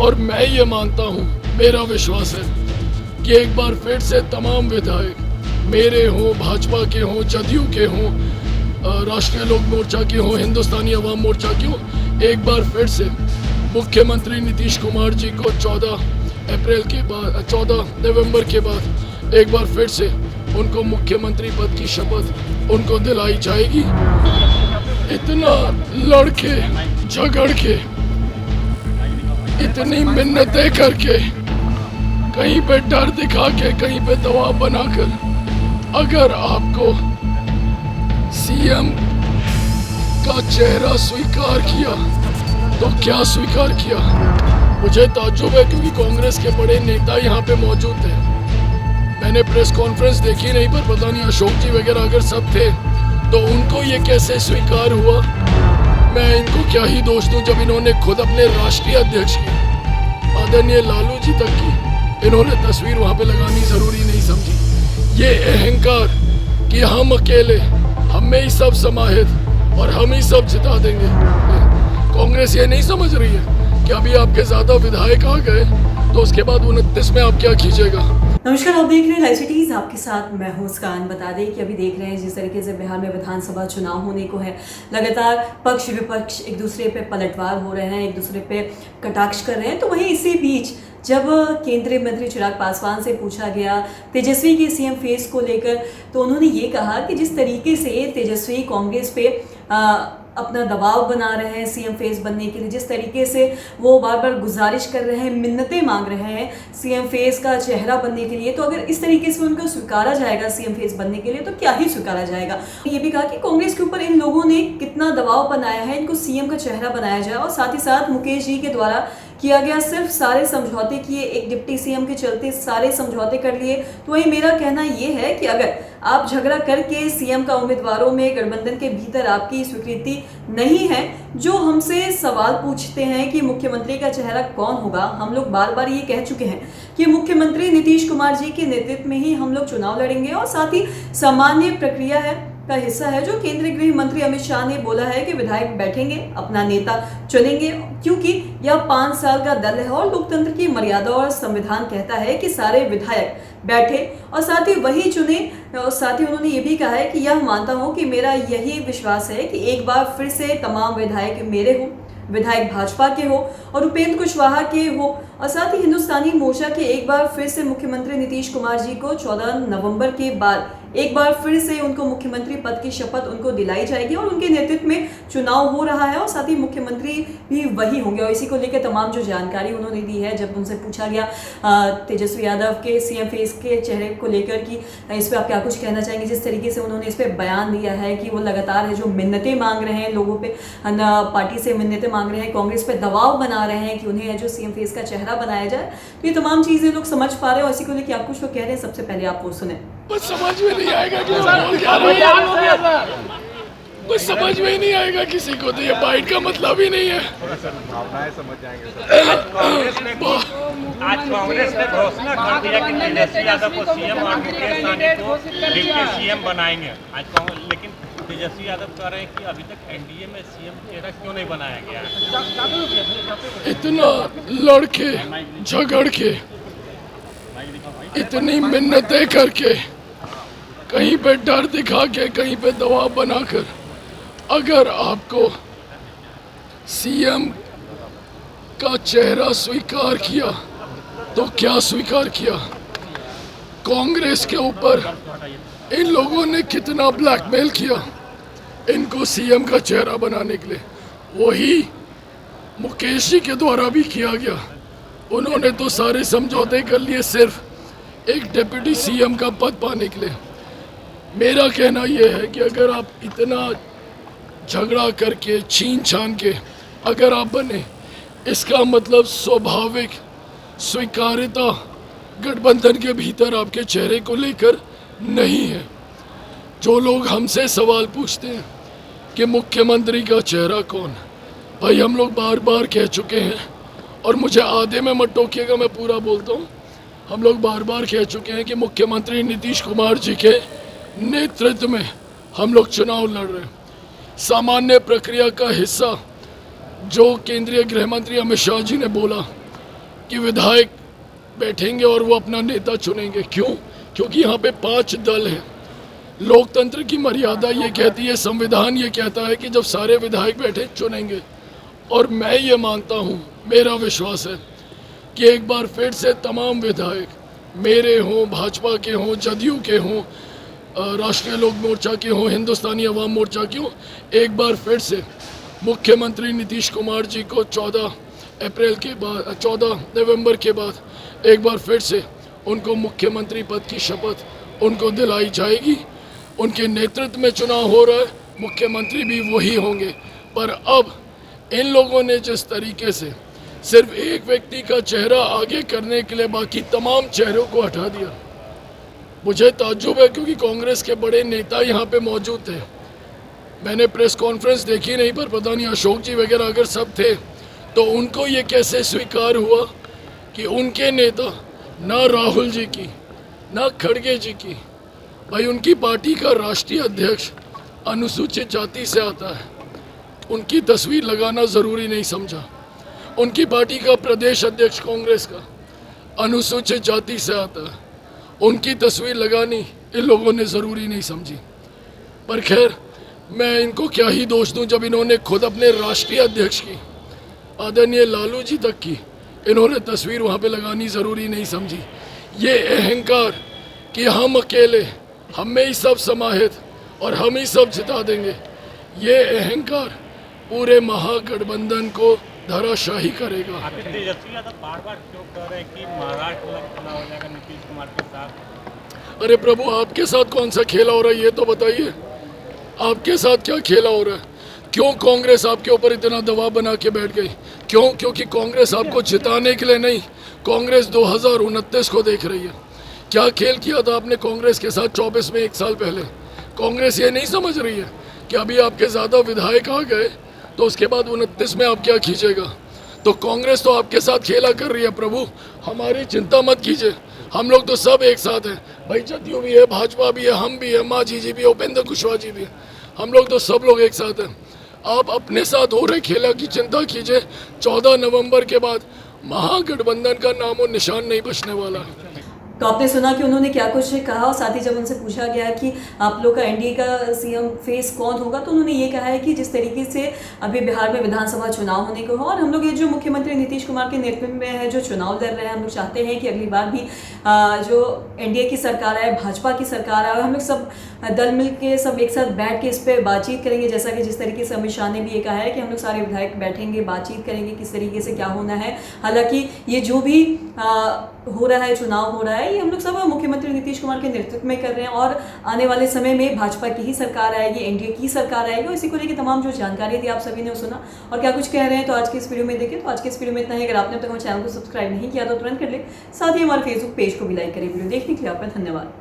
और मैं ये मानता हूँ, मेरा विश्वास है कि एक बार फिर से तमाम विधायक मेरे हों, भाजपा के हों, जदयू के हों, राष्ट्रीय लोक मोर्चा के हों, हिंदुस्तानी अवाम मोर्चा के हों, एक बार फिर से मुख्यमंत्री नीतीश कुमार जी को 14 नवंबर के बाद एक बार फिर से उनको मुख्यमंत्री पद की शपथ उनको दिलाई जाएगी। इतना लड़के झगड़ के, इतनी मिन्नतें करके, कहीं पे डर दिखा के, कहीं पे दबाव बनाकर अगर आपको सीएम का चेहरा स्वीकार किया तो क्या स्वीकार किया? मुझे ताज्जुब है क्योंकि कांग्रेस के बड़े नेता यहाँ पे मौजूद थे। मैंने प्रेस कॉन्फ्रेंस देखी नहीं, पर पता नहीं अशोक जी वगैरह अगर सब थे तो उनको ये कैसे स्वीकार हुआ? मैं इनको क्या ही दोष दूं जब इन्होंने खुद अपने राष्ट्रीय अध्यक्ष की, आदरणीय लालू जी तक की इन्होंने तस्वीर वहाँ पे लगानी जरूरी नहीं समझी। ये अहंकार कि हम अकेले, हम में ही सब समाहित और हम ही सब जिता देंगे, कांग्रेस ये नहीं समझ रही है कि अभी आपके ज्यादा विधायक आ गए तो उसके बाद 29 में आप क्या खींचेगा। नमस्कार, आप देख रहे हैं लाइव सिटीज, आपके साथ मैं हूं मुस्कान। बता दें कि अभी देख रहे हैं जिस तरीके से बिहार में विधानसभा चुनाव होने को है, लगातार पक्ष विपक्ष एक दूसरे पे पलटवार हो रहे हैं, एक दूसरे पे कटाक्ष कर रहे हैं। तो वहीं इसी बीच जब केंद्रीय मंत्री चिराग पासवान से पूछा गया तेजस्वी के सीएम फेस को लेकर, तो उन्होंने ये कहा कि जिस तरीके से तेजस्वी कांग्रेस पे अपना दबाव बना रहे हैं सीएम फेस बनने के लिए, जिस तरीके से वो बार बार गुजारिश कर रहे हैं, मिन्नतें मांग रहे हैं सीएम फेस का चेहरा बनने के लिए, तो अगर इस तरीके से उनको स्वीकारा जाएगा सीएम फेस बनने के लिए तो क्या ही स्वीकारा जाएगा। ये भी कहा कि कांग्रेस के ऊपर इन लोगों ने कितना दबाव बनाया है, इनको सीएम का चेहरा बनाया जाए। और साथ ही साथ मुकेश जी के द्वारा किया गया सिर्फ सारे समझौते किए, एक डिप्टी सीएम के चलते सारे समझौते कर लिए। तो वही मेरा कहना ये है कि अगर आप झगड़ा करके सीएम का उम्मीदवारों में गठबंधन के भीतर आपकी स्वीकृति नहीं है, जो हमसे सवाल पूछते हैं कि मुख्यमंत्री का चेहरा कौन होगा, हम लोग बार बार ये कह चुके हैं कि मुख्यमंत्री नीतीश कुमार जी के नेतृत्व में ही हम लोग चुनाव लड़ेंगे। और साथ ही सामान्य प्रक्रिया है का हिस्सा है जो केंद्रीय गृह मंत्री अमित शाह ने बोला है कि विधायक बैठेंगे, अपना नेता चुनेंगे, क्योंकि यह 5 साल का दल है और लोकतंत्र की मर्यादा और संविधान कहता है कि सारे विधायक बैठे और साथ ही वही चुने। और साथ ही उन्होंने ये भी कहा है कि यह मानता हूं कि मेरा यही विश्वास है कि एक बार फिर से तमाम विधायक मेरे हो, विधायक भाजपा के हो और उपेंद्र कुशवाहा के हो, और साथ ही हिंदुस्तानी मोर्चा के एक बार फिर से मुख्यमंत्री नीतीश कुमार जी को 14 नवंबर के बाद एक बार फिर से उनको मुख्यमंत्री पद की शपथ उनको दिलाई जाएगी और उनके नेतृत्व में चुनाव हो रहा है और साथ ही मुख्यमंत्री भी वही होंगे। और इसी को लेकर तमाम जो जानकारी उन्होंने दी है, जब उनसे पूछा गया तेजस्वी यादव के सीएम फेस के चेहरे को लेकर कि इस पर आप क्या कुछ कहना चाहेंगे, जिस तरीके से उन्होंने इस पर बयान दिया है कि वो लगातार है जो मिन्नतें मांग रहे हैं लोगों पे, पार्टी से मिन्नतें मांग रहे हैं, कांग्रेस पे दबाव बना रहे हैं कि उन्हें जो सीएम फेस का चेहरा बनाया जाए, तो ये तमाम चीजें लोग समझ पा रहे हैं। और इसी को लेकर आप कुछ लोग कह रहे हैं, सबसे पहले आप वो सुने। कुछ समझ में नहीं आएगा कि कुछ समझ में ही नहीं आएगा किसी को, तो ये बाइट का मतलब ही नहीं है। भावनाएं समझ जाएंगे आज कांग्रेस ने घोषणा कर दिया कि तेजस्वी यादव को सीएम और मुकेश सहनी को डिप्टी सीएम बनाएंगे आज कांग्रेस, लेकिन तेजस्वी यादव कह रहे हैं कि अभी तक एनडीए में सीएम चेहरा क्यों नहीं बनाया गया है। इतना लड़के झगड़ के, इतनी मिन्नतें करके, कहीं पे डर दिखा के, कहीं पे दबाव बनाकर अगर आपको सीएम का चेहरा स्वीकार किया तो क्या स्वीकार किया? कांग्रेस के ऊपर इन लोगों ने कितना ब्लैकमेल किया इनको सीएम का चेहरा बनाने के लिए, वही मुकेश जी के द्वारा भी किया गया। उन्होंने तो सारे समझौते कर लिए सिर्फ एक डिप्टी सीएम का पद पाने के लिए। मेरा कहना यह है कि अगर आप इतना झगड़ा करके, छीन छान के अगर आप बने, इसका मतलब स्वाभाविक स्वीकार्यता गठबंधन के भीतर आपके चेहरे को लेकर नहीं है। जो लोग हमसे सवाल पूछते हैं कि मुख्यमंत्री का चेहरा कौन है, भाई हम लोग बार बार कह चुके हैं, और मुझे आधे में मत टोकिएगा, मैं पूरा बोलता हूँ। हम लोग बार बार कह चुके हैं कि मुख्यमंत्री नीतीश कुमार जी के नेतृत्व में हम लोग चुनाव लड़ रहे हैं। सामान्य प्रक्रिया का हिस्सा जो केंद्रीय गृह मंत्री अमित शाह जी ने बोला कि विधायक बैठेंगे और वो अपना नेता चुनेंगे। क्यों? क्योंकि यहाँ पे 5 दल हैं। लोकतंत्र की मर्यादा ये कहती है, संविधान ये कहता है कि जब सारे विधायक बैठे चुनेंगे। और मैं ये मानता हूँ, मेरा विश्वास है कि एक बार फिर से तमाम विधायक मेरे हों, भाजपा के हों, जदयू के हों, राष्ट्रीय लोक मोर्चा के हों, हिंदुस्तानी अवाम मोर्चा के हों, एक बार फिर से मुख्यमंत्री नीतीश कुमार जी को 14 नवंबर के बाद एक बार फिर से उनको मुख्यमंत्री पद की शपथ उनको दिलाई जाएगी। उनके नेतृत्व में चुनाव हो रहा है, मुख्यमंत्री भी वही होंगे। पर अब इन लोगों ने जिस तरीके से सिर्फ एक व्यक्ति का चेहरा आगे करने के लिए बाकी तमाम चेहरों को हटा दिया, मुझे ताज्जुब है, क्योंकि कांग्रेस के बड़े नेता यहाँ पे मौजूद थे। मैंने प्रेस कॉन्फ्रेंस देखी नहीं, पर पता नहीं अशोक जी वगैरह अगर सब थे तो उनको ये कैसे स्वीकार हुआ कि उनके नेता, ना राहुल जी की ना खड़गे जी की, भाई उनकी पार्टी का राष्ट्रीय अध्यक्ष अनुसूचित जाति से आता है, उनकी तस्वीर लगाना ज़रूरी नहीं समझा। उनकी पार्टी का प्रदेश अध्यक्ष कांग्रेस का अनुसूचित जाति से आता है, उनकी तस्वीर लगानी इन लोगों ने ज़रूरी नहीं समझी। पर खैर, मैं इनको क्या ही दोष दूं जब इन्होंने खुद अपने राष्ट्रीय अध्यक्ष की, आदरणीय लालू जी तक की, इन्होंने तस्वीर वहाँ पे लगानी ज़रूरी नहीं समझी। ये अहंकार कि हम अकेले, हम में ही सब समाहित और हम ही सब जिता देंगे, ये अहंकार पूरे महागठबंधन को धराशाही करेगा। आखिर तेजस्वी यादव बार-बार क्यों कह रहे हैं कि महाराष्ट्र में चुनाव हो जाएगा नीतीश कुमार के साथ? अरे प्रभु, आपके साथ कौन सा खेला हो रहा है ये तो बताइए। आपके साथ क्या खेला हो रहा है? क्यों कांग्रेस आपके ऊपर इतना दबाव बना के बैठ गई? क्यों? क्योंकि कांग्रेस आपको जिताने के लिए नहीं, कांग्रेस 2029 को देख रही है। क्या खेल किया था आपने कांग्रेस के साथ 24 में, 1 साल पहले? कांग्रेस ये नहीं समझ रही है कि अभी आपके ज़्यादा विधायक आ गए तो उसके बाद 29 में आप क्या खींचेगा? तो कांग्रेस तो आपके साथ खेला कर रही है प्रभु, हमारी चिंता मत कीजिए। हम लोग तो सब एक साथ हैं भाई, जदयू भी है, भाजपा भी है, हम भी है, मांझी जी भी है, उपेंद्र कुशवाहा जी भी है, हम लोग तो सब लोग एक साथ हैं। आप अपने साथ हो रहे खेला की चिंता कीजिए। 14 नवंबर के बाद महागठबंधन का नामो निशान नहीं बचने वाला है। तो आपने सुना कि उन्होंने क्या कुछ कहा, और साथ ही जब उनसे पूछा गया कि आप लोग का एनडीए का सीएम फेस कौन होगा, तो उन्होंने ये कहा है कि जिस तरीके से अभी बिहार में विधानसभा चुनाव होने को है और हम लोग ये जो मुख्यमंत्री नीतीश कुमार के नेतृत्व में है जो चुनाव लड़ रहे हैं, हम लोग चाहते हैं कि अगली बार भी जो एनडीए की सरकार है, भाजपा की सरकार है, और हम लोग सब दल मिल के सब एक साथ बैठ के इस पर बातचीत करेंगे। जैसा कि जिस तरीके से अमित शाह ने भी ये कहा है कि हम लोग सारे विधायक बैठेंगे, बातचीत करेंगे किस तरीके से क्या होना है। हालांकि ये जो भी हो रहा है, चुनाव हो रहा है, ये हम लोग सब मुख्यमंत्री नीतीश कुमार के नेतृत्व में कर रहे हैं और आने वाले समय में भाजपा की ही सरकार आएगी, एनडीए की सरकार आएगी। और इसी को लेकर तमाम जो जानकारी थी आप सभी ने सुना और क्या कुछ कह रहे हैं तो आज के इस वीडियो में देखें। तो आज के इस वीडियो में इतना ही। अगर आपने अब तक हमारे चैनल को सब्सक्राइब नहीं किया तो तुरंत कर ले, साथ ही हमारे फेसबुक पेज को भी लाइक करें। वीडियो देखने के लिए आपका धन्यवाद।